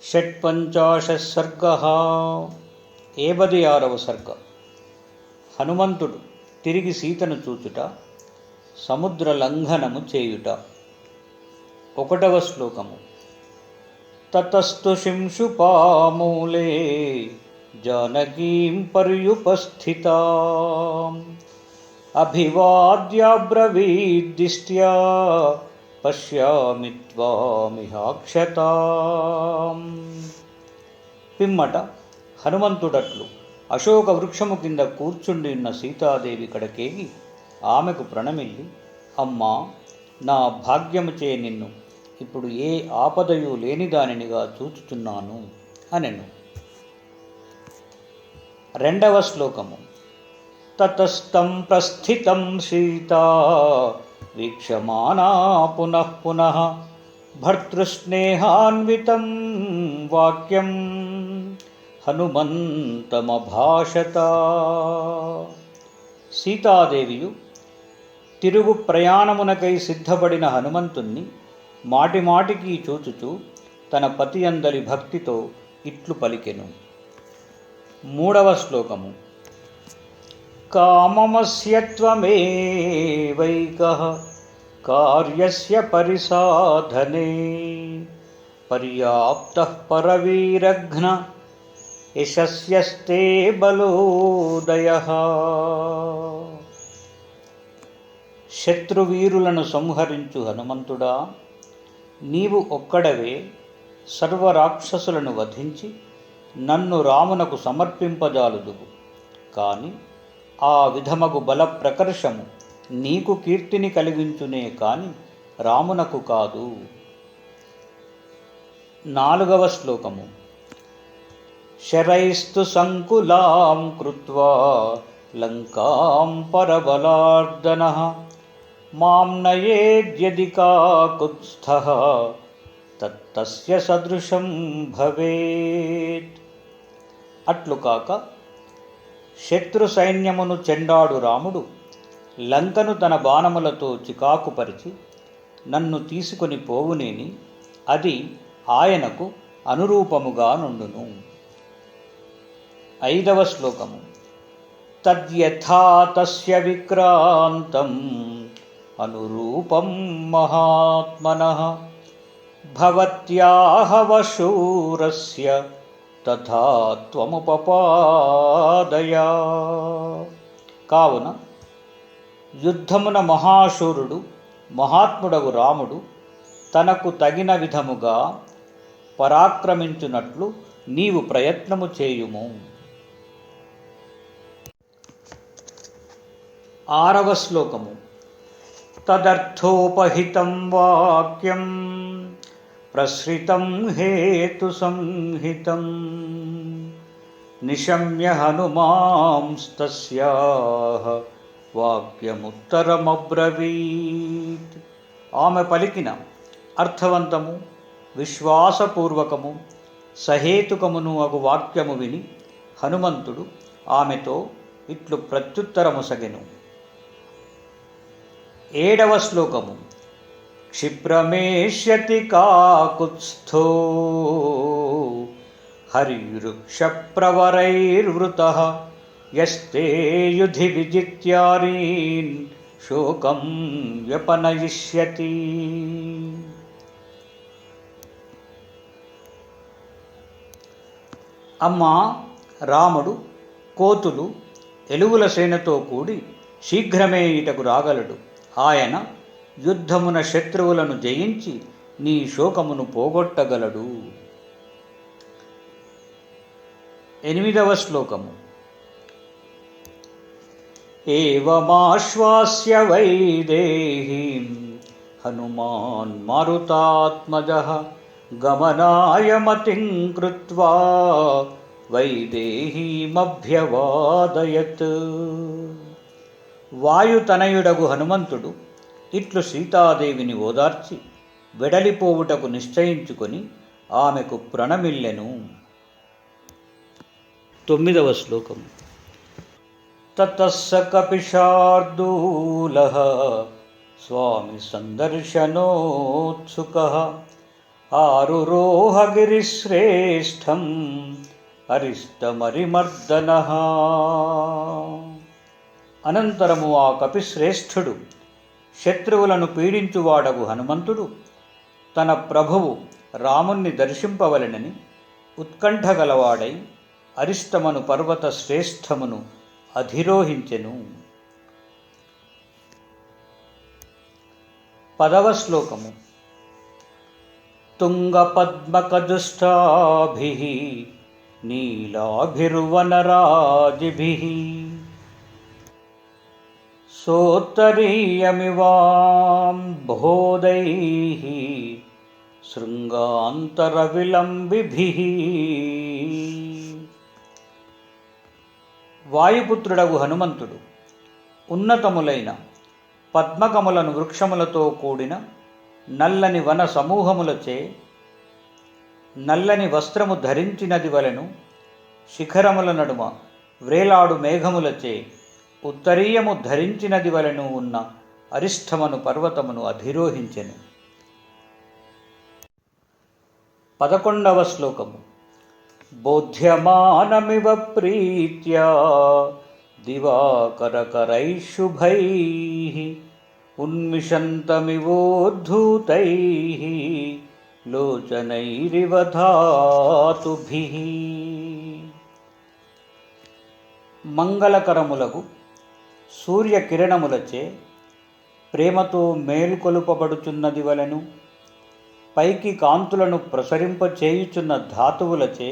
షట్పంచాశः సర్గः 76వ సర్గ. హనుమంతుడు తిరిగి సీతను చూచుట, సముద్ర లంఘనము చేయుట. 1వ శ్లోకము. తతస్తు శింశుపామూలే జానకీం పర్యుపస్థితాం అభివాద్యాబ్రవీద్దిష్ట్యా పశ్యామి త్వామిహాక్షతాం. పిమ్మట హనుమంతుడట్లు అశోక వృక్షము కింద కూర్చుండి ఉన్న సీతాదేవి కడకేగి ఆమెకు ప్రణమిల్లి, అమ్మా, నా భాగ్యముచే నిన్ను ఇప్పుడు ఏ ఆపదయు లేని దానినిగా చూచుచున్నాను అనెను. 2వ శ్లోకము. తతస్తం ప్రస్థితం సీతా వీక్షమానా పునః పునః భర్తృస్నేహాన్వితం వాక్యం హనుమంతమభాషత. సీతాదేవియు తిరుగు ప్రయాణమునకై సిద్ధపడిన హనుమంతుణ్ణి మాటిమాటికి చూచుచూ తన పతి అందలి భక్తితో ఇట్లు పలికెను. 3వ శ్లోకము. కామమస్య త్వమేవైకః కార్యస్య పరిసాధనే పర్యాప్తః పరవీరఘ్న యశస్యస్తే బలోదయః. శత్రువీరులను సంహరించు హనుమంతుడా, నీవు ఒక్కడవే సర్వరాక్షసులను వధించి నన్ను రామునకు సమర్పింపజాలుదువు. కాని ఆ విధమగు బల ప్రకర్షము నీకు కీర్తిని కలిగించునే కాని రామునకు కాదు. 4వ శ్లోకము. శరైస్తు సంకులాం కృత్వా లంకాం పరబలార్దనః మాం నయేద్యది కాకుత్స్థః తత్తస్య సదృశం భవేత్. అట్లు కాక శత్రు సైన్యమును చెండాడు రాముడు లంకను తన బాణములతో చికాకుపరిచి నన్ను తీసుకొని పోవునేని అది ఆయనకు అనురూపముగా నుండును. 5వ శ్లోకము. తద్యథా తస్య విక్రాంతం అనురూపం మహాత్మనః భవత్యాః వశూరస్య తథా త్వముపపాదయ. కావున యుద్ధమున మహాశూరుడు మహాత్ముడగు రాముడు తనకు తగిన విధముగా పరాక్రమించునట్లు నీవు ప్రయత్నము చేయుము. 6వ శ్లోకము. తదర్థోపహితం వాక్యం ప్రసృతం హేతు సంహితం నిశమ్య హనుమాంస్తస్యాః వాక్యముత్తరమబ్రవీత్. ఆమె పలికిన అర్థవంతము, విశ్వాసపూర్వకము, సహేతుకమును అగు వాక్యము విని హనుమంతుడు ఆమెతో ఇట్లు ప్రత్యుత్తరముసగెను. 7వ శ్లోకము. క్షిప్రమేష్యతి కాకుత్స్థో హరివృక్షప్రవరైర్వృతః యస్తే యుధి విజిత్యారీన్ శోకం వ్యపనయిష్యతి. అమ్మా, రాముడు కోతులు ఎలుగుల సేనతో కూడి శీఘ్రమే ఇటకు రాగలడు. ఆయన యుద్ధమున శత్రువులను జయించి నీ శోకమును పోగొట్టగలడు. 8వ శ్లోకము. ఏవమాశ్వాస్య వైదేహీం హనుమాన్ మారుతాత్మజః గమనాయ మతిం కృత్వా వైదేహీమభ్యవాదయత్. వాయుతనయుడగు హనుమంతుడు ఇట్లు సీతాదేవిని ఓదార్చి వెడలిపోవుటకు నిశ్చయించుకొని ఆమెకు ప్రణమిల్లెను. 9వ శ్లోకం. తతః స కపిశార్దూలః స్వామి సందర్శనోత్సుకః ఆరురోహగిరిశ్రేష్టం అరిష్టమరిమర్దనః. అనంతరము ఆ కపిశ్రేష్ఠుడు శత్రువులను పీడించువాడగు హనుమంతుడు తన ప్రభువు రాముణ్ణి దర్శింపవలెనని ఉత్కంఠ గలవాడై అరిష్టమను పర్వత శ్రేష్టమును అధిరోహించెను. 10వ శ్లోకము. తుంగపద్మకదుష్టాభిః నీలాభిర్వనరాజిభిః సోత్తరీయమివాంబోధైః శృంగాంతరవిలంబిభిః. వాయుపుత్రుడగు హనుమంతుడు ఉన్నతములైన పద్మకములను వృక్షములతో కూడిన నల్లని వన సమూహములచే నల్లని వస్త్రము ధరించినది వలెను శిఖరముల నడుమ వ్రేలాడు మేఘములచే ఉత్తరీయము ధరించినది వలెను ఉన్న అరిష్టమను పర్వతమును అధిరోహించెను. 11వ శ్లోకము. బోధ్యమానమివ ప్రీత్యా దివాకరకరైః శుభైః ఉన్మిషంతమివోద్ధూతైః లోచనైరివ ధాతుభిః. మంగళకరములగు సూర్యకిరణములచే ప్రేమతో మేలుకొలుపబడుచున్నది వలెను పైకి కాంతులను ప్రసరింపచేయుచున్న ధాతువులచే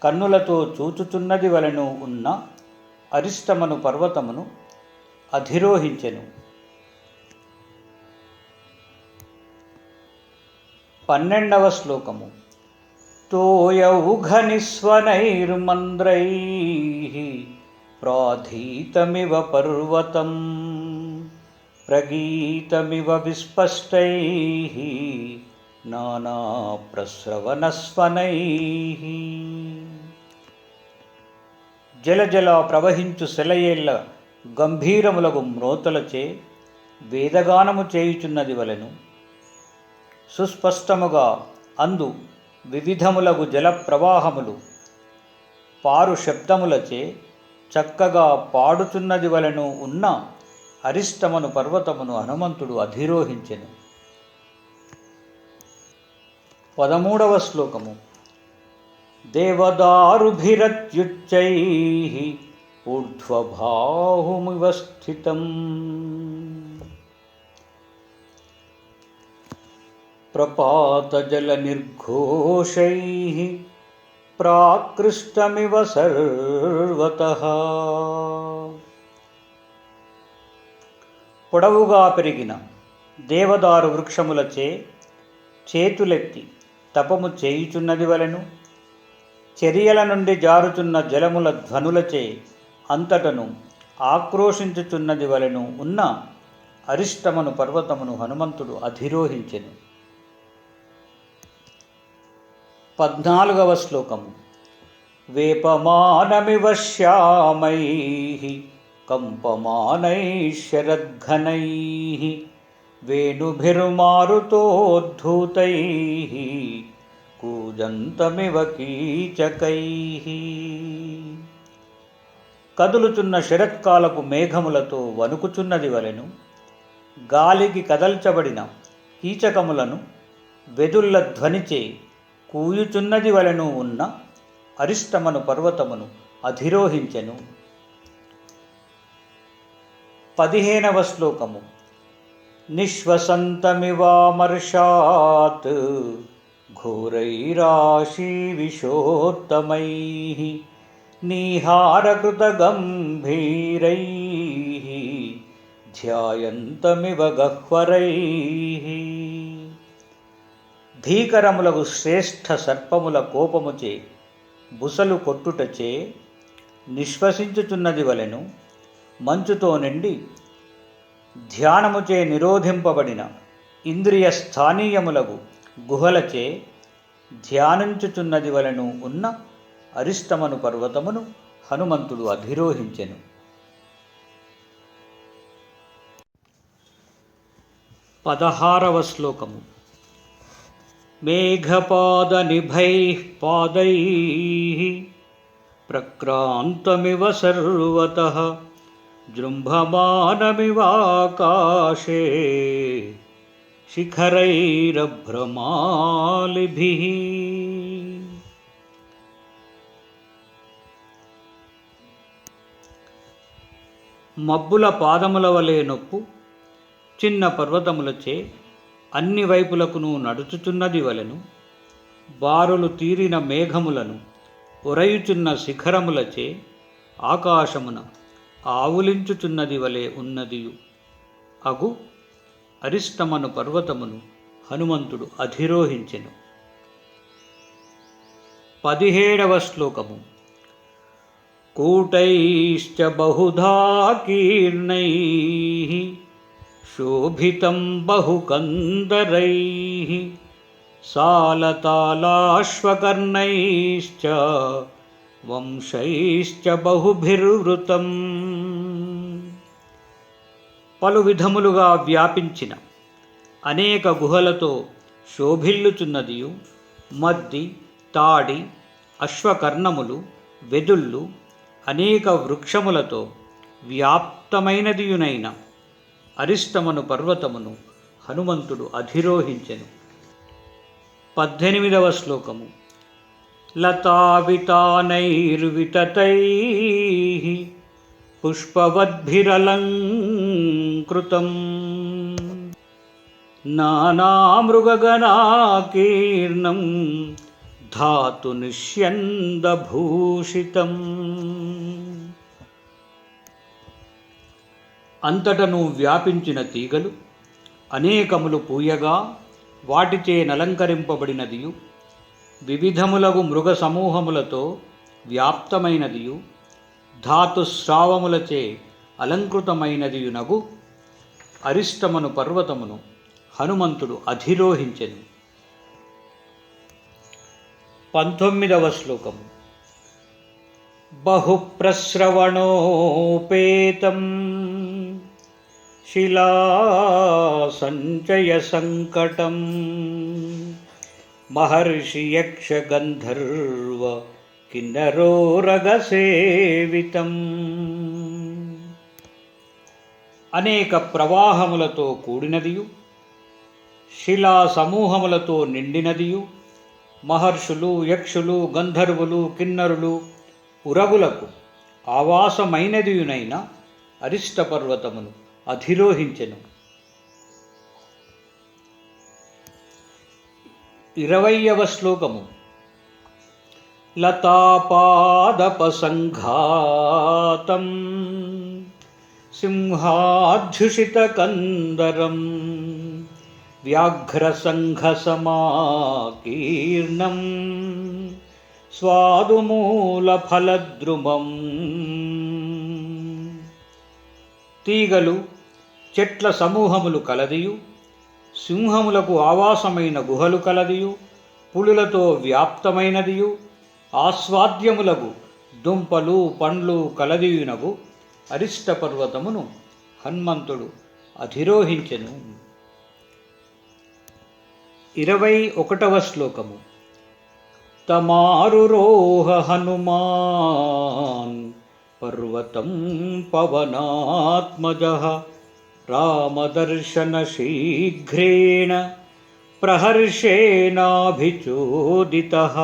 కన్నులతో చూచుచున్నది వలెను ఉన్న అరిష్టమను పర్వతమును అధిరోహించెను. 12వ శ్లోకము. తోయౌఘనిస్వనైర్మంద్రైః ప్రాధీతమివ పర్వతం ప్రగీతమివ విస్పష్టైః నానాప్రస్రవణస్వనైః. జలజల ప్రవహించు సెలయేళ్ల గంభీరములగు మ్రోతలచే వేదగానము చేయుచున్నది వలెను సుస్పష్టముగా అందు వివిధములగు జల ప్రవాహములు పారు శబ్దములచే చక్కగా పాడుచున్నది వలెను ఉన్న అరిష్టమను పర్వతమును హనుమంతుడు అధిరోహించెను. 13వ శ్లోకము. దేవదారుభిరత్యుచ్చైః ఊర్ధ్వబాహుమివ స్థితం ప్రపాతజలనిర్ఘోషైః ప్రాకృష్టమివ సర్వతః. పొడవుగా పెరిగిన దేవదారు వృక్షములచే చేతులెత్తి తపము చేయుచున్నది వలెను చర్యల నుండి జారుచున్న జలముల ధ్వనులచే అంతటను ఆక్రోశించుచున్నది వలెను ఉన్న అరిష్టమను పర్వతమును హనుమంతుడు అధిరోహించెను. 14వ శ్లోకము. వేపమానమివ శ్యామైః కంపమానైః శరద్ఘనైః వేణుభిర్మారుతోద్ధూతైః కూజంతమివ కీచకైః. కదులుచున్న శరత్కాలపు మేఘములతో వణుకుచున్నది వలెను గాలికి కదల్చబడిన కీచకములను వెదుళ్ళ ధ్వనిచే కూయుచున్నది వలెను ఉన్న అరిష్టమను పర్వతమును అధిరోహించెను. 15వ శ్లోకము. నిశ్వసంతమివామర్షాత్ ఘోరైరాశీవిషోత్తమైః నీహారకృతగంభీరైః ధ్యాయంతమివ గహ్వరైః. భీకరములగు శ్రేష్ఠ సర్పముల కోపముచే బుసలు కొట్టుటచే నిశ్వసించుచున్నది వలెను మంచుతో నిండి ధ్యానముచే నిరోధింపబడిన ఇంద్రియ స్థానీయములగు గుహలచే ధ్యానించుచున్నది వలెను ఉన్న అరిష్టమను పర్వతమును హనుమంతుడు అధిరోహించెను. 16వ శ్లోకము. మేఘపాదనిభైః పాదైః ప్రక్రాంతమివ సర్వతః జృంభమానమివాకాశే శిఖరైరభ్రమాలిభిః. మబ్బుల పాదముల వలె నొప్పు చిన్న పర్వతములచే అన్ని వైపులకును నడుచుచున్నది వలెను, బారులు తీరిన మేఘములను ఉరయుచున్న శిఖరములచే ఆకాశమున ఆవులించుచున్నది వలె ఉన్నదియు అగు అరిష్టమను పర్వతమును హనుమంతుడు అధిరోహించెను. 17వ శ్లోకము. కూటైశ్చ బహుధా కీర్ణైః శోభితం బహుకందరైః సాలతాళాశ్వకర్ణైశ్చ వంశైశ్చ బహుభిర్వృతం. పలు విధములుగా వ్యాపించిన అనేక గుహలతో శోభిల్లుచున్నదియు, మద్ది, తాడి, అశ్వకర్ణములు, వెదుళ్ళు, అనేక వృక్షములతో వ్యాప్తమైనదియునైన అరిష్టమను పర్వతమును హనుమంతుడు అధిరోహించెను. 18వ శ్లోకము. లతావితానైర్వితతైః పుష్పవద్భిరలంకృతం నానామృగగణాకీర్ణం ధాతునిష్యందభూషితం. అంతటను వ్యాపించిన తీగలు అనేకములు పూయగా వాటిచే నలంకరింపబడినదియు, వివిధములగు మృగ సమూహములతో వ్యాప్తమైనదియు, ధాతుస్రావములచే అలంకృతమైనదియునగు అరిష్టమను పర్వతమును హనుమంతుడు అధిరోహించెను. 19వ శ్లోకము. బహుప్రస్రవణోపేతం శిలాసంచయ సంకటం మహర్షి యక్ష గంధర్వ కిన్నరోరగసేవితం. అనేక ప్రవాహములతో కూడినదియు, శిలా సమూహములతో నిండినదియు, మహర్షులు, యక్షులు, గంధర్వులు, కిన్నరులు, ఉరగులకు ఆవాసమైనదియునైన అరిష్ట పర్వతమును అధిరోహించెను. 20వ శ్లోకము. లతాపాదపసంఘాతం సింహాధ్యుషితకందరం వ్యాఘ్రసంఘసమాకీర్ణం స్వాదుమూలఫలద్రుమం. తీగలు, చెట్ల సమూహములు కలదియు, సింహములకు ఆవాసమైన గుహలు కలదియు, పులులతో వ్యాప్తమైనదియు, ఆస్వాద్యములకు దుంపలు, పండ్లు కలదియునగు అరిష్ట పర్వతమును హనుమంతుడు అధిరోహించెను. 21వ శ్లోకము. తమారురోహ హనుమాన్ పర్వతం పవనాత్మజః రామదర్శన శీఘ్రేణ ప్రహర్షేనాభిచోదితః.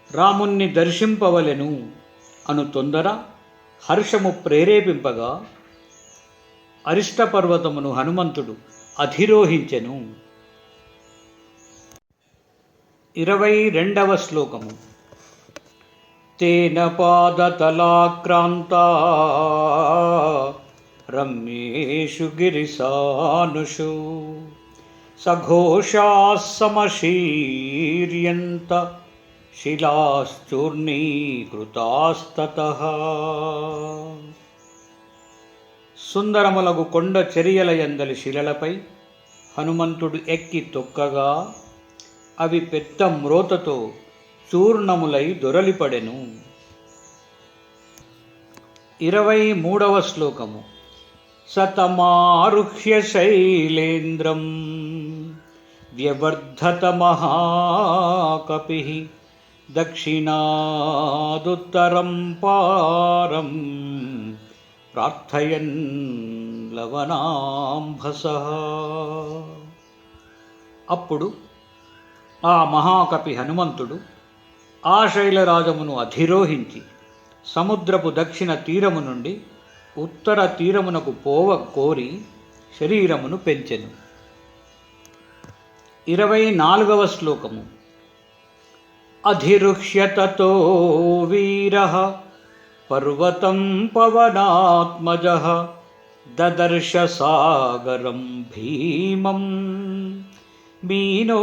రాముణ్ణి దర్శింపవలెను అను తొందర హర్షము ప్రేరేపింపగా అరిష్ట పర్వతమును హనుమంతుడు అధిరోహించెను. 22వ శ్లోకము. తేన పాదతలాక్రాంతా రమ్యేషు గిరిసానుషు సఘోషాః సమశీర్యంత శిలాశ్చూర్ణీకృతాస్తతః. సుందరములగు కొండ చరియల యందలి శిలలపై హనుమంతుడు ఎక్కి తొక్కగా అవి పెద్ద మ్రోతతో చూర్ణములై దొరలిపడెను. 23వ శ్లోకము. సతమారుహ్య శైలేంద్రం వ్యవర్ధత మహాకపిః దక్షిణాదుత్తరం పారం ప్రార్థయన్ లవనాంభసః. అప్పుడు ఆ మహాకపి హనుమంతుడు ఆ శైలరాజమును అధిరోహించి సముద్రపు దక్షిణ తీరము నుండి ఉత్తర తీరమునకు పోవ కోరి శరీరమును పెంచెను. 24వ శ్లోకము. అధిరుహ్య తతో వీరః పర్వతం పవనాత్మజః దదర్శ సాగరం భీమం మీనోరగనిషేవితం.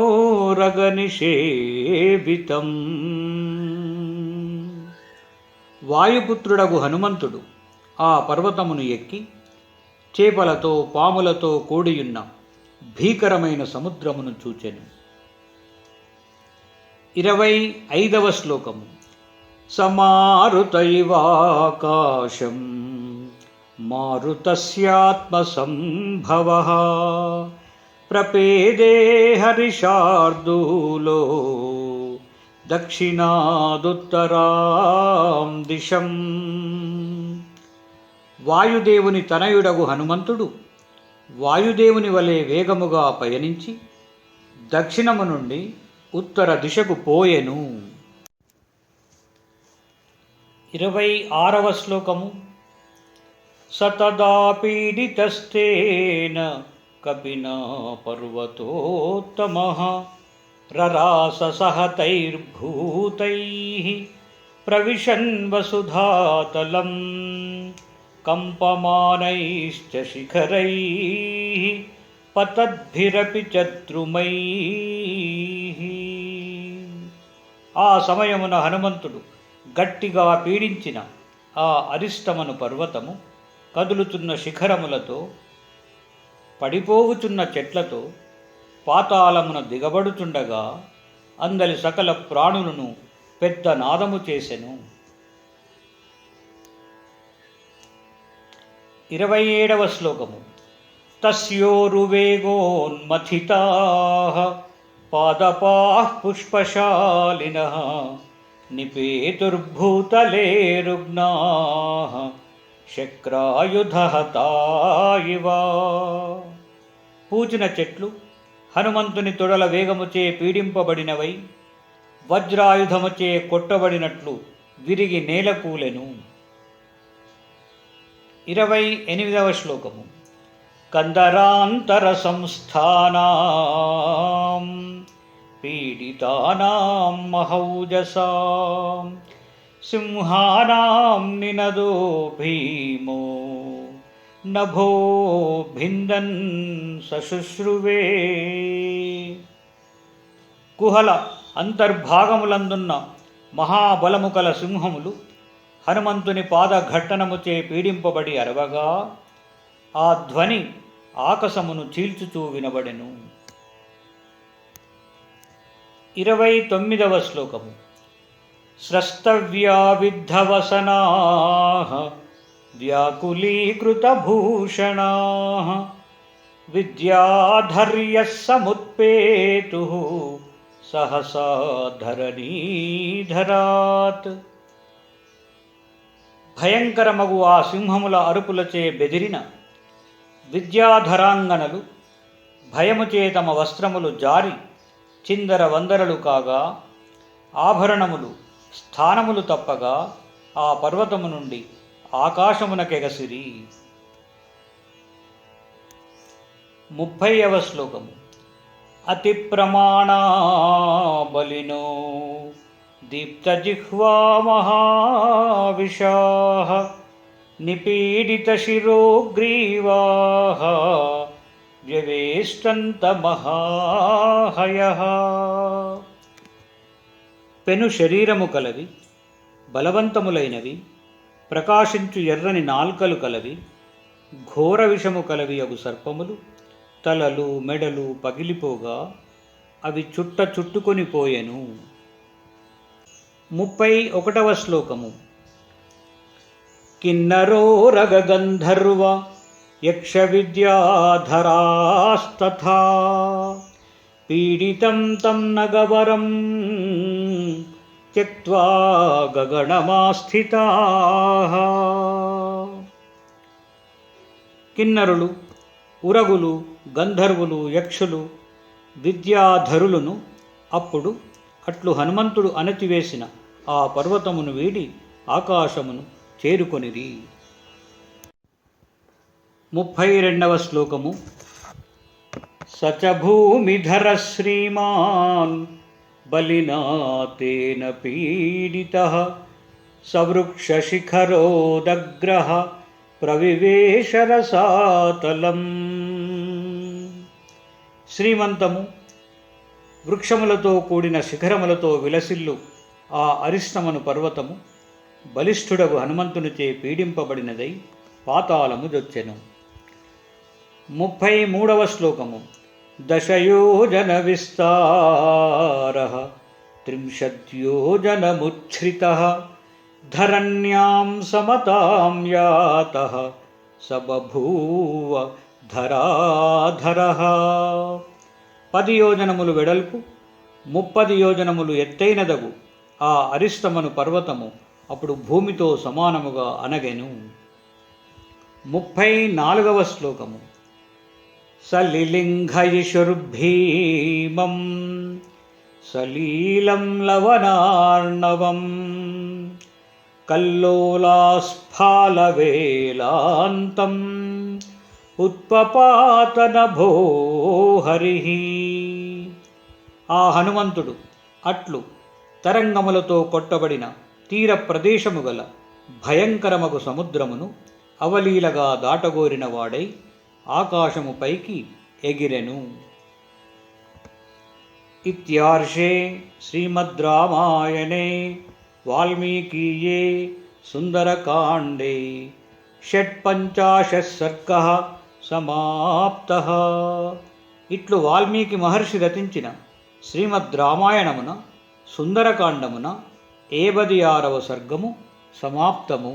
వాయుపుత్రుడగు హనుమంతుడు ఆ పర్వతమును ఎక్కి చేపలతో పాములతో కూడియున్న భీకరమైన సముద్రమును చూచెను. 25వ శ్లోకము. సమారుత ఇవాకాశం మారుతస్యాత్మసంభవః ప్రపేదే హరిషార్దూలో దక్షిణాదుత్తరాం దిశం. వాయుదేవుని తనయుడగు హనుమంతుడు వాయుదేవుని వలె వేగముగా పయనించి దక్షిణము నుండి ఉత్తర దిశకు పోయెను. 26వ శ్లోకము. సతదా పీడితస్తేన కపినా పర్వతోత్తమః రరాస సహతైర్భూతైః ప్రవిశన్ వసుధాతలం కంపమానైశ్చ శిఖరైః పతద్భిరపి చద్రుమైః. ఆ సమయమున హనుమంతుడు గట్టిగా పీడించిన ఆ అరిష్టమను పర్వతము కదులుతున్న శిఖరములతో పడిపోవుచున్న చెట్లతో పాతాళమున దిగబడుచుండగా అందలి సకల ప్రాణులను పెద్ద నాదము చేసెను. 27వ శ్లోకము. తస్యోరువేగోన్మథితాః పాదపాః పుష్పశాలినః నిపేతుర్భూతలే రుగ్నాః శక్రాయుధహతా ఇవ. పూచిన చెట్లు హనుమంతుని తొడల వేగముచే పీడింపబడినవై వజ్రాయుధముచే కొట్టబడినట్లు విరిగి నేలకూలెను. 28వ శ్లోకము. కందరాంతర సంస్థానాం పీడితానాం మహౌజసాం సింహానాం నినదో భీమో నభో భిందన్ సశుశ్రువే. కుహల అంతర్భాగములందున్న మహాబలము కల సింహములు హనుమంతుని పాదఘట్టనముచే పీడింపబడి అరవగా ఆ ధ్వని ఆకాశమును చీల్చుచూ వినబడెను. 29వ శ్లోకము. స్రస్తవ్యా విద్ధవసనాః వ్యాకులీకృతభూషణాః విద్యాధర్యః సముత్పేతుః సహసా ధరణీధరాత్. భయంకరమగు ఆ సింహముల అరుపులచే బెదిరిన విద్యాధరాంగనలు భయముచే తమ వస్త్రములు జారి చిందర వందరలు కాగా ఆభరణములు స్థానములు తప్పగా ఆ పర్వతము నుండి ఆకాశమునకెగసిరి. 30వ శ్లోకము. అతి ప్రమాణా బలినో దీప్తజిహ్వా మహావిషాః నిపీడిత శిరోగ్రీవాః వ్యవేష్టంత మహాహయః. పెను శరీరము కలవి బలవంతములైనవి ప్రకాశించు ఎర్రని నాల్కలు కలవి ఘోర విషము కలవి అగు సర్పములు తలలు మెడలు పగిలిపోగా అవి చుట్టుకొని పోయెను. 31వ శ్లోకము. కిన్నరో రగగంధర్వ యక్షవిద్యాధరాస్తథా పీడితం తం నగవరం త్యక్త్వా గగనమాస్థితాః. కిన్నరులు, ఉరగులు, గంధర్వులు, యక్షులు, విద్యాధరులను అప్పుడు అట్లు హనుమంతుడు అణచివేసిన ఆ పర్వతమును వీడి ఆకాశమును చేరుకొనిరి. 32వ శ్లోకము. సచ భూమిధర శ్రీమాన్ బలినా తేన పీడితః సవృక్షశిఖరోదగ్రః ప్రవివేశ రసాతలం. శ్రీమంతము, వృక్షములతో కూడిన శిఖరములతో విలసిల్లు ఆ అరిష్టమను పర్వతము బలిష్ఠుడగు హనుమంతునిచే పీడింపబడినదై పాతాళము జొచ్చెను. 33వ శ్లోకము. దశయోజన విస్తారః త్రింశద్యోజనముచ్ఛ్రితః ధరణ్యాం సమతాం యాతః స బభూవ ధరాధరః. 10 యోజనములు వెడల్పు 30 యోజనములు ఎత్తైనదగు ఆ అరిష్టమను పర్వతము అప్పుడు భూమితో సమానముగా అనగెను. 34వ శ్లోకము. సలిలింఘయిషుర్భీమం సలీలం లవనార్ణవం కల్లోలాస్ఫాలవేలాంతం ఉత్పపాతనభో హరిః. ఆ హనుమంతుడు అట్లు తరంగములతో కొట్టబడిన తీర ప్రదేశము గల భయంకరమగు సముద్రమును అవలీలగా దాటగోరిన వాడై ఆకాశము పైకి ఎగిరెను. ఇత్యార్షే శ్రీమద్ రామాయణే వాల్మీకీయే సుందరకాండే షట్పంచాశత్ సర్గః సమాప్తః. ఇట్లు వాల్మీకి మహర్షి రచించిన శ్రీమద్ రామాయణమున సుందరకాండమున 56వ సర్గము సమాప్తము.